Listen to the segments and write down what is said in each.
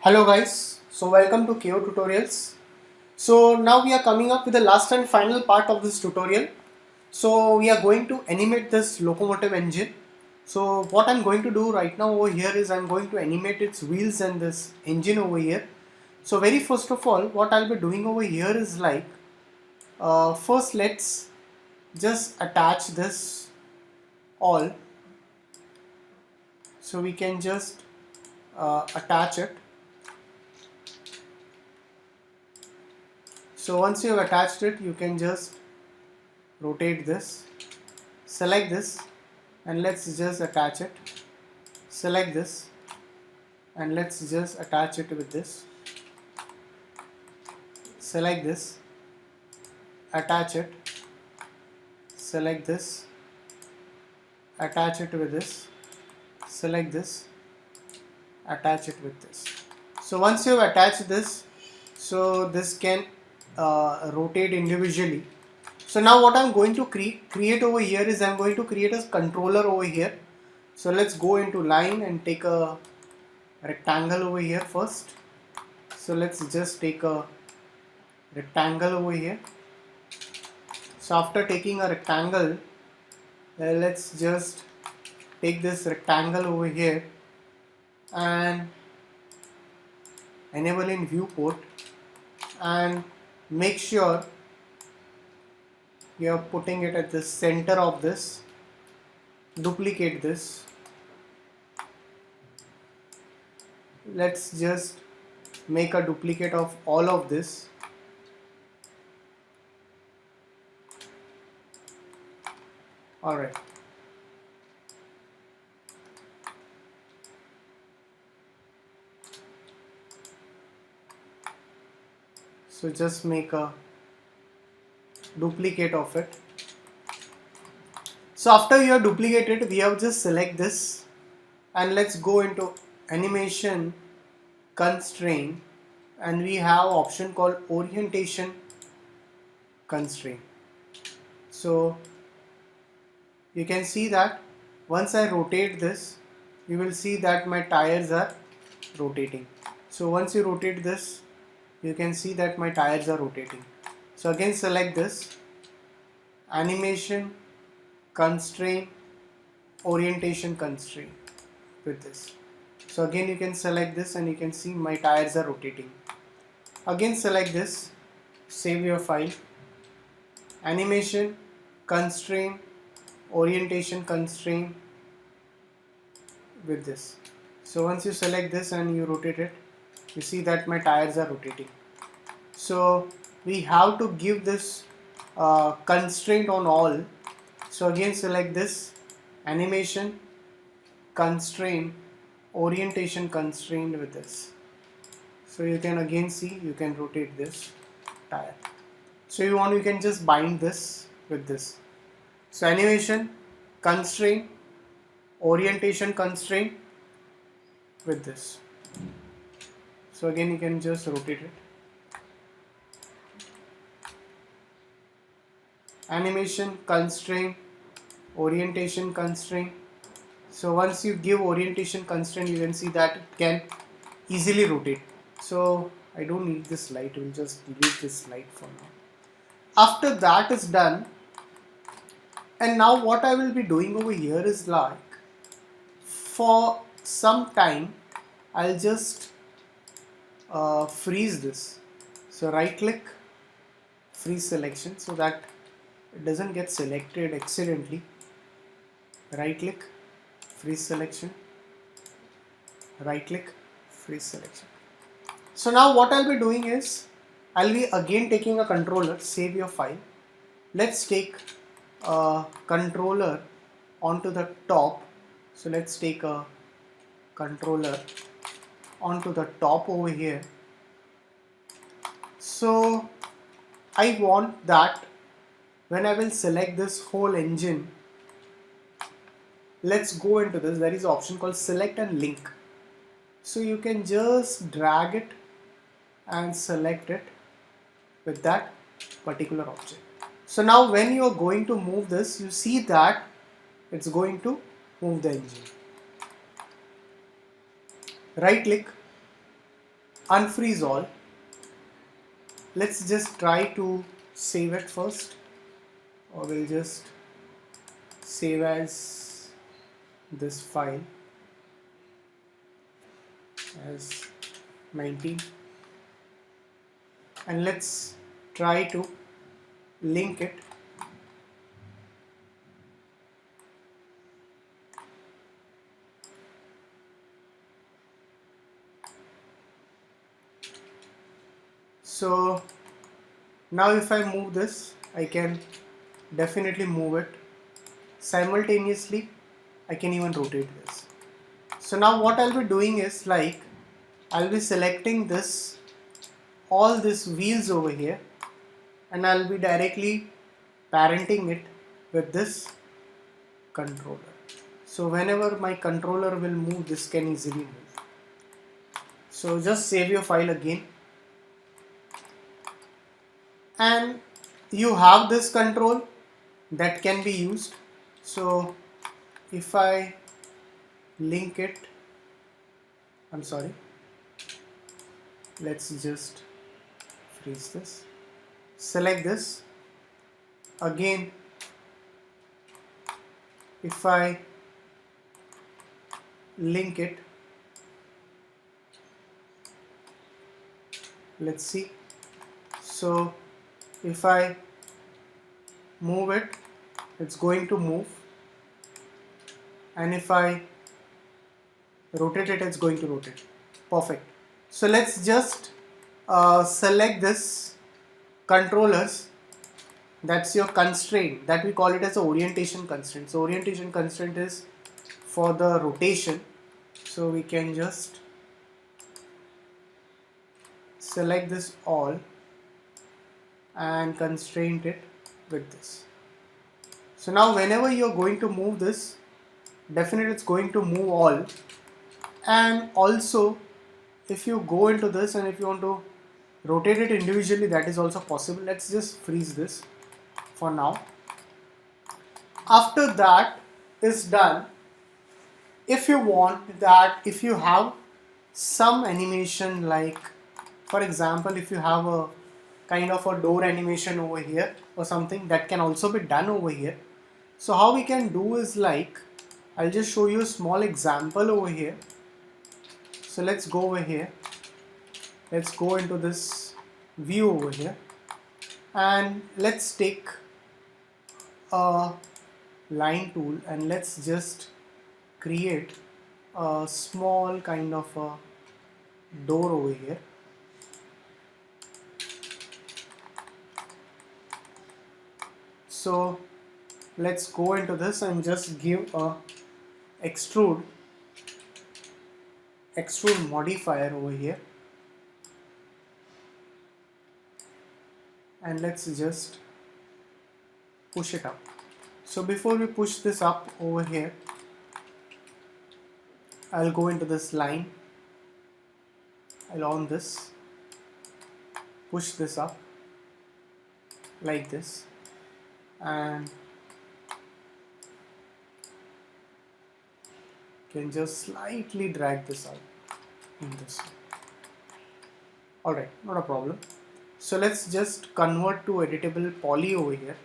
Hello guys, so welcome to KO Tutorials. So now we are coming up with the last and final part of this tutorial. So we are going to animate this locomotive engine. So what I'm going to do right now over here is I'm going to animate its wheels and this engine over here. So very first of all, what I'll be doing over here is like, first let's just attach this all. So we can just attach it. So once you have attached it, you can just rotate this, select this, and let's just attach it. Select this and let's just attach it with this. Select this, attach it, select this, attach it with this, select this, attach it with this. So once you have attached this, so this can rotate individually. So now what I'm going to create over here is I'm going to create a controller over here. So let's go into line and take a rectangle over here first. So let's just take a rectangle over here. So after taking a rectangle, let's just take this rectangle over here and enable in viewport and make sure you are putting it at the center of this. Duplicate this. Let's just make a duplicate of all of this. Alright. So just make a duplicate of it. So after you have duplicated, we have just select this and let's go into animation constraint and we have option called orientation constraint. So you can see that once I rotate this, you will see that my tires are rotating. So once you rotate this, you can see that my tires are rotating. So again select this, animation constraint, orientation constraint with this. So again you can select this and you can see my tires are rotating. Again select this, save your file, animation constraint, orientation constraint with this. So once you select this and you rotate it, you see that my tires are rotating. So we have to give this constraint on all. So again select this, animation constraint, orientation constraint with this. So you can again see, you can rotate this tire. So you can just bind this with this. So animation constraint, orientation constraint with this. So again you can just rotate it. Animation constraint, orientation constraint. So once you give orientation constraint, you can see that it can easily rotate. So I don't need this light, we'll just delete this light for now. After that is done, and now what I will be doing over here is like, for some time, I'll just freeze this. So right click, freeze selection so that it doesn't get selected accidentally. Right click, freeze selection, right click, freeze selection. So now what I'll be doing is, I'll be again taking a controller, save your file. Let's take a controller onto the top. So let's take a controller onto the top over here. So I want that when I will select this whole engine, let's go into this. There is an option called select and link. So you can just drag it and select it with that particular object. So now when you are going to move this, you see that it's going to move the engine. Right click, unfreeze all. Let's just try to save it first, or we'll just save as this file as 19, and let's try to link it. So now if I move this, I can definitely move it. Simultaneously, I can even rotate this. So now what I'll be doing is, like, I'll be selecting this, all these wheels over here, and I'll be directly parenting it with this controller. So whenever my controller will move, this can easily move. So just save your file again, and you have this control that can be used. So if I link it, I'm sorry, let's just freeze this, select this again. If I link it, let's see. So if I move it, it's going to move, and if I rotate it, it's going to rotate. Perfect. So let's just select this controllers. That's your constraint, that we call it as a orientation constraint. So orientation constraint is for the rotation. So we can just select this all and constrain it with this. So now whenever you're going to move this, definitely it's going to move all. And also if you go into this and if you want to rotate it individually, that is also possible. Let's just freeze this for now. After that is done, if you want that, if you have some animation, like for example, if you have a kind of a door animation over here or something, that can also be done over here. So how we can do is, like, I'll just show you a small example over here. So let's go over here, let's go into this view over here, and let's take a line tool and let's just create a small kind of a door over here. So let's go into this and just give a extrude modifier over here, and let's just push it up. So before we push this up over here, I'll go into this line, I'll on this, push this up like this, and can just slightly drag this out in this way. Alright, not a problem. So let's just convert to editable poly over here.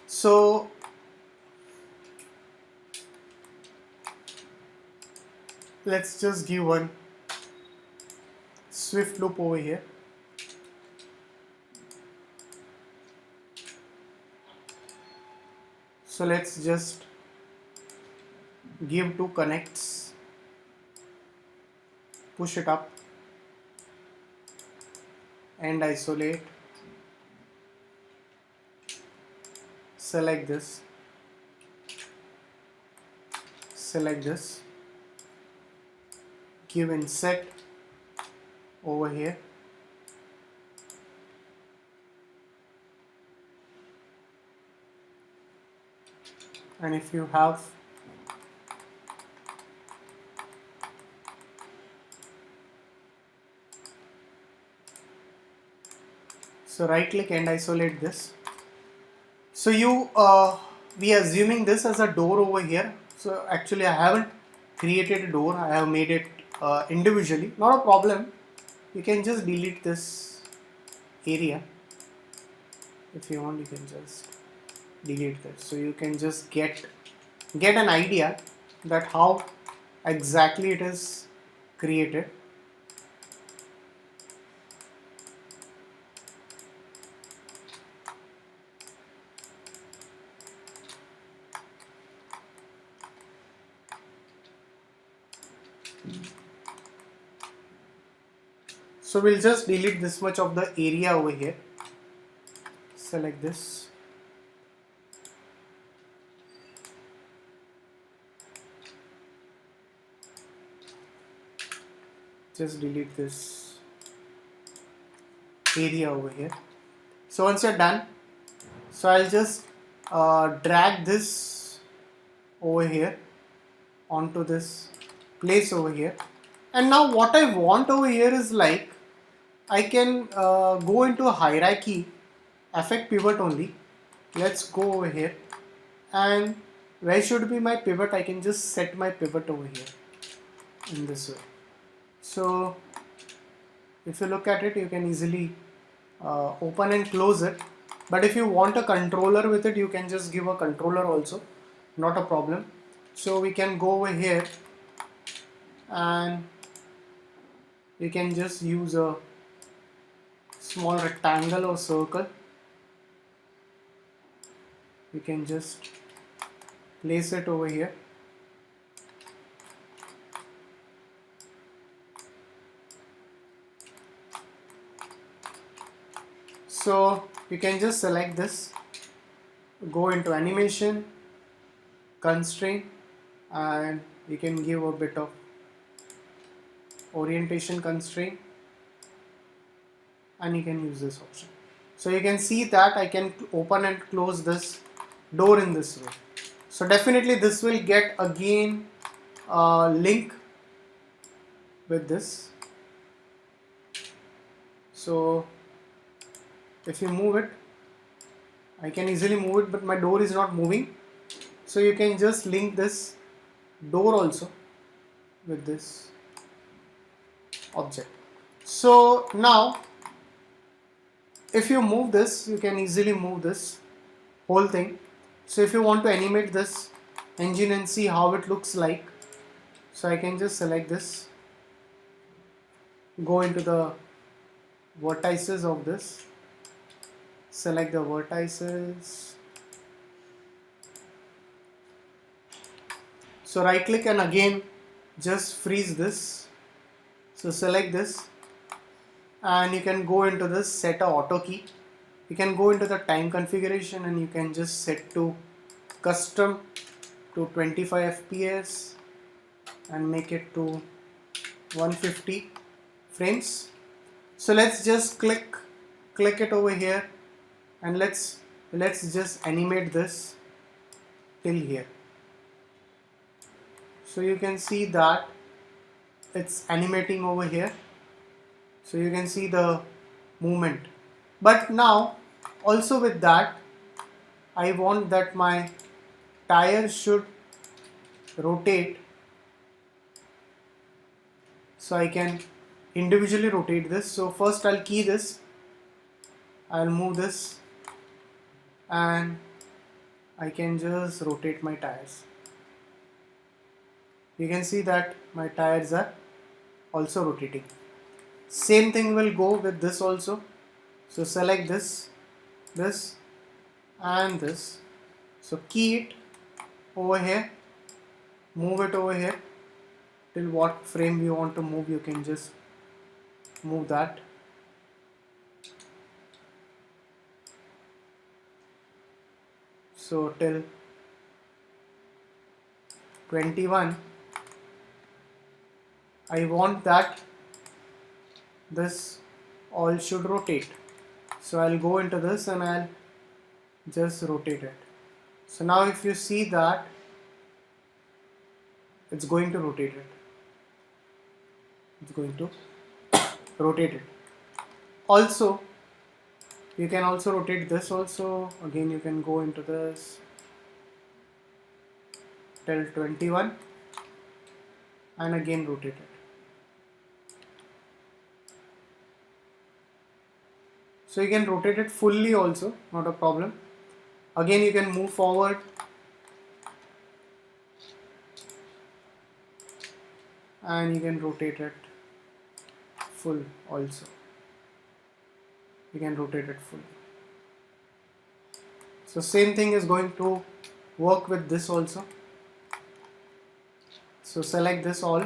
So let's just give one swift loop over here. So let's just give two connects, push it up and isolate, select this, give inset over here, and if you have so right click and isolate this. So you we are assuming this as a door over here. So actually I haven't created a door. I have made it individually, not a problem. You can just delete this area. If you want, you can just delete this. So you can just get an idea that how exactly it is created. So we'll just delete this much of the area over here. Select this. Just delete this area over here. So once you're done, so I'll just drag this over here onto this place over here. And now what I want over here is like I can go into a hierarchy, affect pivot only. Let's go over here, and where should be my pivot? I can just set my pivot over here in this way. So if you look at it, you can easily open and close it. But if you want a controller with it, you can just give a controller also, not a problem. So we can go over here and we can just use a small rectangle or circle. We can just place it over here. So you can just select this, go into animation, constraint, and you can give a bit of orientation constraint, and you can use this option. So you can see that I can open and close this door in this way. So definitely this will get again a link with this. So if you move it, I can easily move it, but my door is not moving. So you can just link this door also with this object. So now if you move this, you can easily move this whole thing. So if you want to animate this engine and see how it looks like, so I can just select this, go into the vertices of this, select the vertices. So right click and again just freeze this. So select this and you can go into this set a auto key. You can go into the time configuration and you can just set to custom to 25 fps and make it to 150 frames. So let's just click it over here and let's just animate this till here. So you can see that it's animating over here. So you can see the movement. But now also with that, I want that my tire should rotate. So I can individually rotate this. So first I'll key this, I'll move this, and I can just rotate my tires. You can see that my tires are also rotating. Same thing will go with this also. So select this, this and this. So key it over here, move it over here till what frame you want to move. You can just move that. So till 21, I want that this all should rotate. So I'll go into this and I'll just rotate it. So now if you see that, it's going to rotate it. It's going to rotate it. Also, you can also rotate this also. Again, you can go into this till 21 and again rotate it. So you can rotate it fully also, not a problem. Again you can move forward and you can rotate it full also. You can rotate it fully. So same thing is going to work with this also. So select this all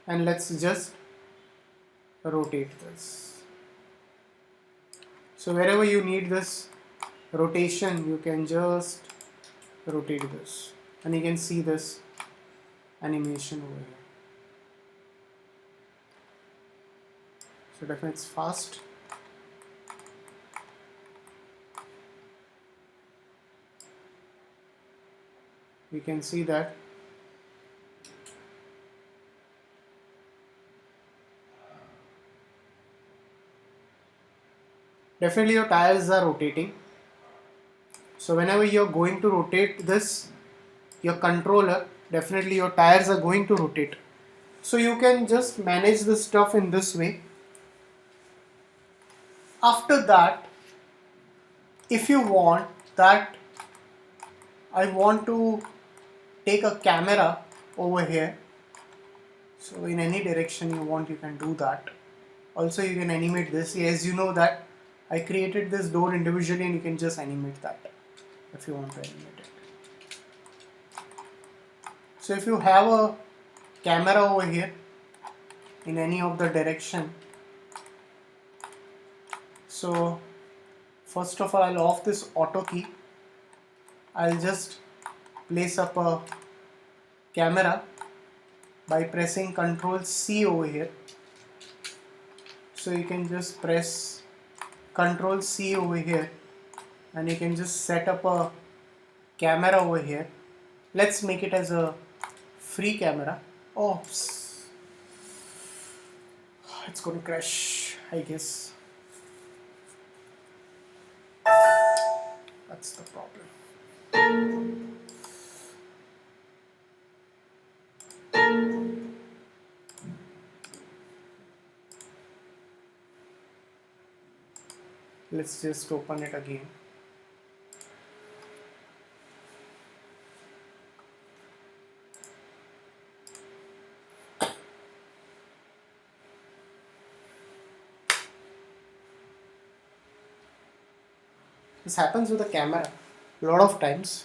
and let's just rotate this. So wherever you need this rotation, you can just rotate this and you can see this animation over here. So definitely it's fast. You can see that definitely your tires are rotating. So whenever you're going to rotate this, your controller, definitely your tires are going to rotate. So you can just manage this stuff in this way. After that, if you want that, I want to take a camera over here. So in any direction you want, you can do that. Also you can animate this. As you know that I created this door individually and you can just animate that if you want to animate it. So if you have a camera over here in any of the direction, so first of all I'll off this auto key. I'll just place up a camera by pressing Ctrl C over here. So you can just press Ctrl C over here and you can just set up a camera over here. Let's make it as a free camera. Oops, it's going to crash, I guess. That's the problem. Let's just open it again. This happens with the camera a lot of times.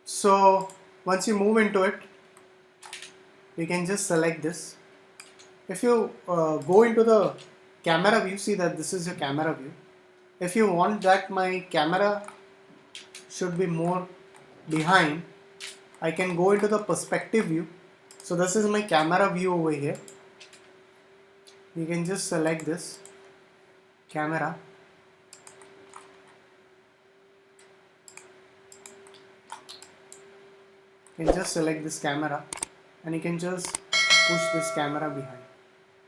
So once you move into it, you can just select this. If you go into the camera view, see that this is your camera view. If you want that my camera should be more behind, I can go into the perspective view. So this is my camera view over here. You can just select this camera. You can just select this camera and you can just push this camera behind.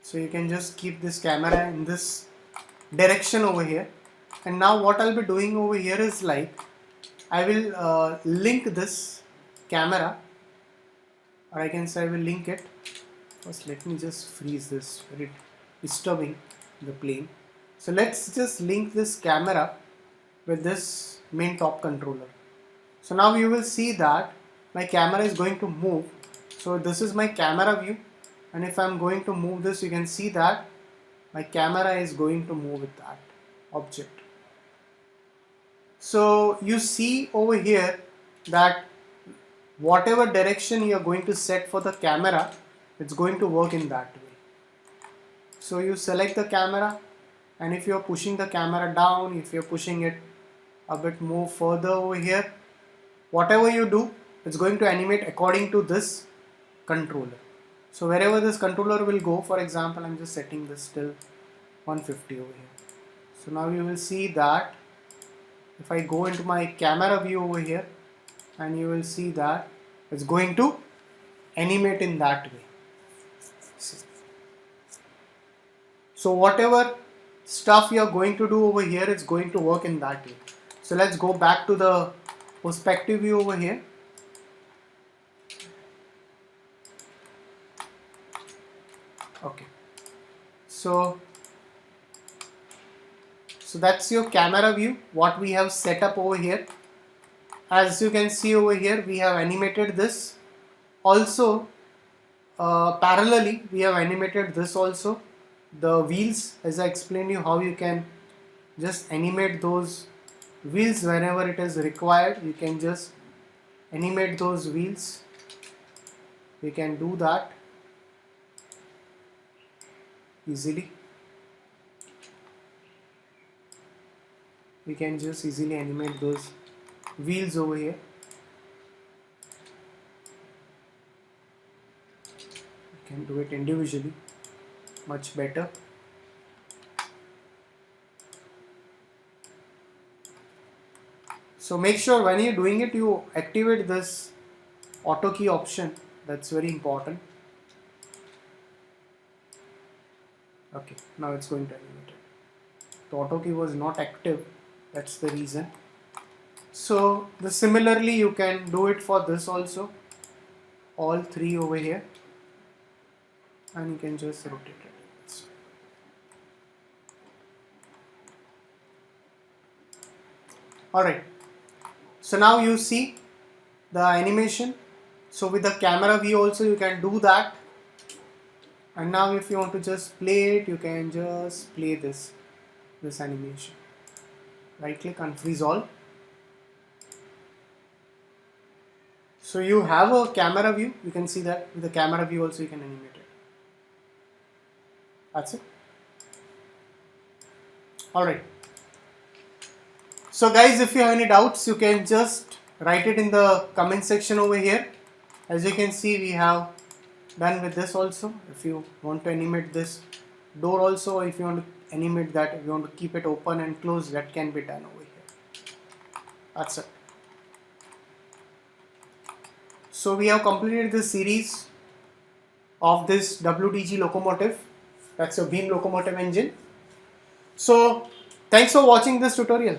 So you can just keep this camera in this direction over here. And now what I'll be doing over here is like I will link this camera, or I can say I will link it. First let me just freeze this, very disturbing the plane. So let's just link this camera with this main top controller. So now you will see that my camera is going to move. So this is my camera view, and if I'm going to move this, you can see that my camera is going to move with that object. So you see over here that whatever direction you are going to set for the camera, it's going to work in that way. So you select the camera, and if you're pushing the camera down, if you're pushing it a bit more further over here, whatever you do, it's going to animate according to this controller. So wherever this controller will go, for example, I'm just setting this till 150 over here. So now you will see that if I go into my camera view over here, and you will see that it's going to animate in that way. See. So whatever stuff you are going to do over here, it's going to work in that way. So let's go back to the perspective view over here. Okay. So that's your camera view, what we have set up over here. As you can see over here, we have animated this. Also, parallelly, we have animated this also. The wheels, as I explained you how you can just animate those wheels whenever it is required. You can just animate those wheels. We can do that easily. We can just easily animate those wheels over here. You can do it individually, much better. So make sure when you're doing it, you activate this auto key option. That's very important. Okay, now it's going to animate it. The auto key was not active. That's the reason. So similarly, you can do it for this also. All three over here. And you can just rotate it. Alright. So now you see the animation. So with the camera view also you can do that. And now if you want to just play it, you can just play this animation. Right click and freeze all. So you have a camera view. You can see that with the camera view also you can animate it. That's it. Alright. So guys, if you have any doubts, you can just write it in the comment section over here. As you can see, we have done with this also. If you want to animate this door also, if you want to animate that, if you want to keep it open and closed, that can be done over here. That's it. So we have completed this series of this WTG locomotive. That's a beam locomotive engine. So thanks for watching this tutorial.